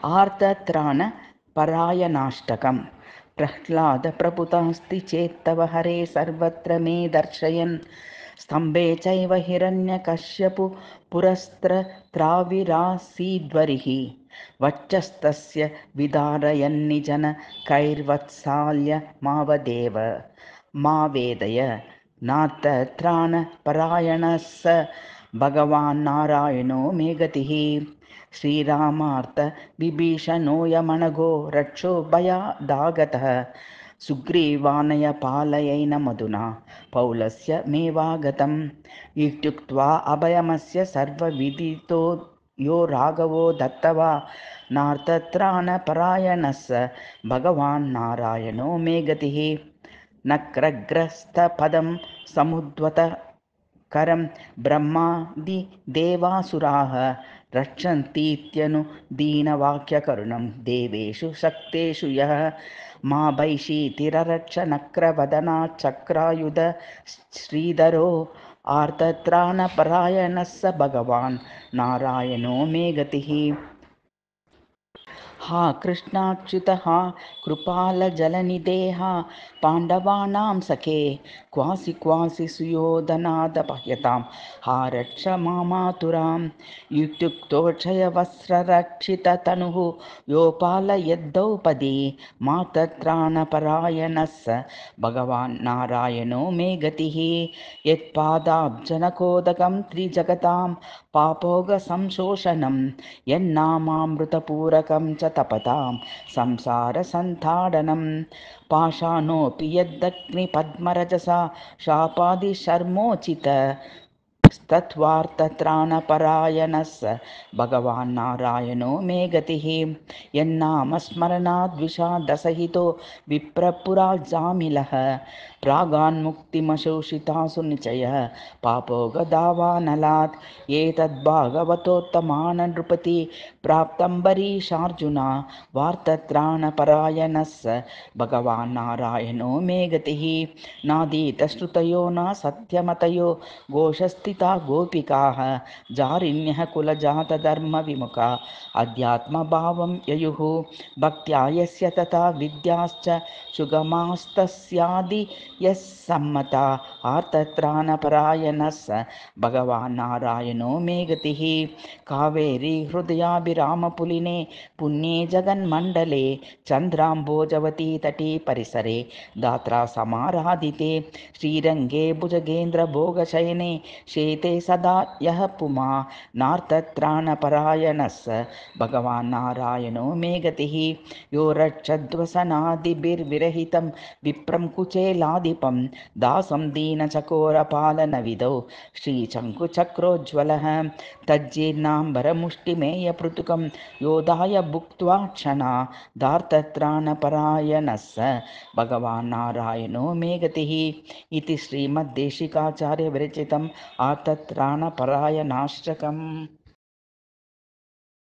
आर्तत्राणपरायणाष्टकम्। प्रह्लादप्रभुतास्ति चेत्तव हरे सर्वत्र मे दर्शयन्। स्तम्भे चैव हिरण्यकश्यपु पुरस्त्रत्राविरासीद्वरिः। वक्षस्तस्य विदारयन्निजनकैर्वत्साल्य मावदेव। मा वेदय नात्तत्राणपरायणः स भगवान्नारायणो मे गतिः। श्रीरामार्थ विभीषणोऽयमनघो रक्षो भयादागतः। सुग्रीवानय पालयैन मधुना पौलस्य मेवागतम्। इत्युक्त्वा अभयमस्य सर्वविदितो यो राघवो दत्तवा। नार्तत्राणपरायणः स भगवान्नारायणो मे गतिः। नक्रग्रस्तपदं समुद्वतकरं ब्रह्मादिदेवासुराः रक्षन्तीत्यनुदीनवाक्यकरुणं देवेषु शक्तेषु यः। मा भैषीतिररक्ष नक्रवदनाच्चक्रायुध श्रीधरो। आर्तत्राणपरायणः स भगवान् नारायणो मे गतिः। हा कृष्णाच्युत हा कृपालजलनिधे हा पाण्डवानां सखे। क्वासि क्वासि सुयोधनादपह्यतां हा रक्ष मामातुराम्। इत्युक्तोक्षयवस्त्ररक्षिततनुः योपालयद्द्रौपदी। मातत्राणपरायणः स भगवान् नारायणो मे गतिः। यत्पादाब्जनकोदकं त्रिजगतां पापोगसंशोषणं। यन्नामामृतपूरकं च तपतां संसारसन्ताडनं। पाषाणोऽपि यद्दग्निपद्मरजसा शापादिशर्मोचित। तत्त्वार्थत्राणपरायणः स भगवान् नारायणो मे गतिः। यन्नामस्मरणाद्विषादसहितो विप्रपुराजामिलः। प्रागान्मुक्तिमशोषितासु निचयः पापोगदावानलात्। एतद्भागवतोत्तमाननृपति प्राप्तम्बरीशार्जुना। वार्तत्राणपरायणः स भगवान् नारायणो मे गतिः। नादीतश्रुतयो न सत्यमतयो घोषस्थिता गोपिकाः। जारिण्यः कुलजातधर्मविमुखा अध्यात्मभावं ययुः। भक्त्या यस्य तथा विद्याश्च सुगमास्तस्यादि यः सम्मता। आर्तत्राणपरायणः स भगवान् नारायणो मे गतिः। कावेरी हृदयाभिरामपुलिने पुण्ये जगन्मण्डले। चन्द्राम्बोजवती तटे परिसरे दात्रा समाराधिते। श्रीरङ्गे भुजगेन्द्रभोगशयने शेते सदा यः पुमा। नार्तत्राणपरायणः स भगवान् नारायणो मे गतिः। यो रक्षद्वसनादिभिर्विरहितं विप्रं कुचेलाधिपं। दासं दीनचकोरपालनविदौ श्रीशङ्कुचक्रोज्ज्वलः। तज्जीर्णाम्बरमुष्टिमेयपृथुकं योधाय भुक्त्वा क्षणा। दार्तत्राणपरायणः स भगवान् नारायणो मे गतिः। इति श्रीमद्देशिकाचार्यविरचितम् आर्तत्राणपरायणाष्टकम्।